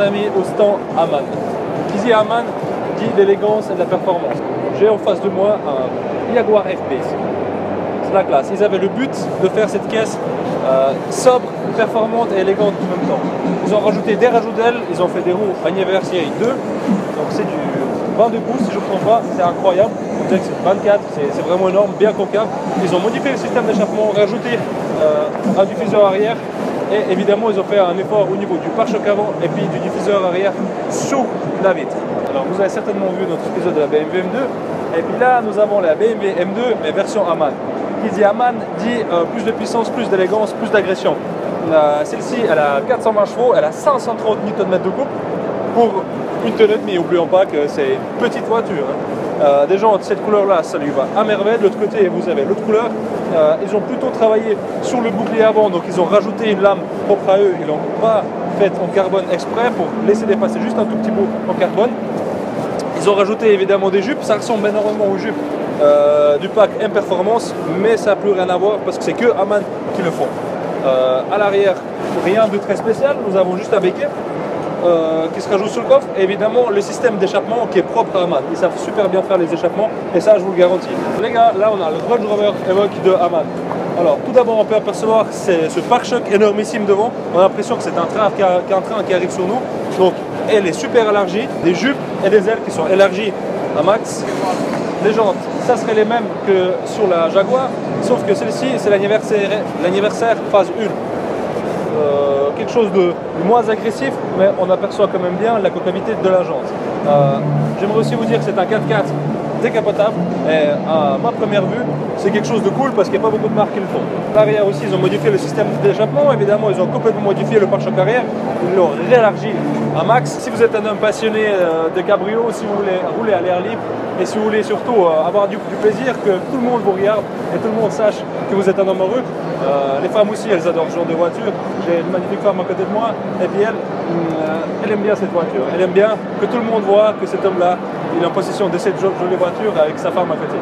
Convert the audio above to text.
ami au stand Amann. Qui dit Amann dit l'élégance et de la performance. J'ai en face de moi un Jaguar FB. C'est la classe. Ils avaient le but de faire cette caisse sobre, performante et élégante en même temps. Ils ont rajouté des rajouts d'ailes, ils ont fait des roues Anniversary 2, donc c'est du 22 pouces si je ne me trompe pas, c'est incroyable. On dirait que c'est 24, c'est vraiment énorme, bien concave. Ils ont modifié le système d'échappement, rajouté un diffuseur arrière et évidemment ils ont fait un effort au niveau du pare-choc avant et puis du diffuseur arrière sous la vitre. Alors vous avez certainement vu notre épisode de la BMW M2 et puis là nous avons la BMW M2 mais version Amann. Qui dit Amann dit plus de puissance, plus d'élégance, plus d'agression. Celle-ci elle a 420 chevaux, elle a 530 Nm de couple pour une tonne et demie. N'oublions pas que c'est une petite voiture. Des gens de cette couleur-là, ça lui va à merveille. De l'autre côté, vous avez l'autre couleur. Ils ont plutôt travaillé sur le bouclier avant, donc ils ont rajouté une lame propre à eux. Ils l'ont pas faite en carbone exprès pour laisser dépasser juste un tout petit bout en carbone. Ils ont rajouté évidemment des jupes, ça ressemble énormément aux jupes du pack M Performance, mais ça n'a plus rien à voir parce que c'est que Amann qui le font. À l'arrière, rien de très spécial, nous avons juste un béquet qui se rajoute sur le coffre et évidemment le système d'échappement qui est propre à Amann. Ils savent super bien faire les échappements et ça je vous le garantis. Les gars, là on a le Range Rover Evoque de Amann. Alors tout d'abord on peut apercevoir ce pare-choc énormissime devant. On a l'impression que c'est un train qui arrive sur nous. Donc elle est super élargie, des jupes et des ailes qui sont élargies à max. Les jantes, ça serait les mêmes que sur la Jaguar, sauf que celle-ci c'est l'anniversaire phase 1. Quelque chose de moins agressif, mais on aperçoit quand même bien la concavité de la jante. J'aimerais aussi vous dire que c'est un 4x4 décapotable et à ma première vue c'est quelque chose de cool parce qu'il n'y a pas beaucoup de marques qui le font. L'arrière aussi ils ont modifié le système d'échappement, évidemment ils ont complètement modifié le pare-choc arrière, ils l'ont réélargi à max. Si vous êtes un homme passionné de cabrio, si vous voulez rouler à l'air libre et si vous voulez surtout avoir du plaisir, que tout le monde vous regarde et tout le monde sache que vous êtes un homme heureux, les femmes aussi elles adorent ce genre de voiture. J'ai une magnifique femme à côté de moi et puis elle aime bien cette voiture, elle aime bien que tout le monde voit que cet homme là il est en possession de cette jolie voiture avec sa femme à côté.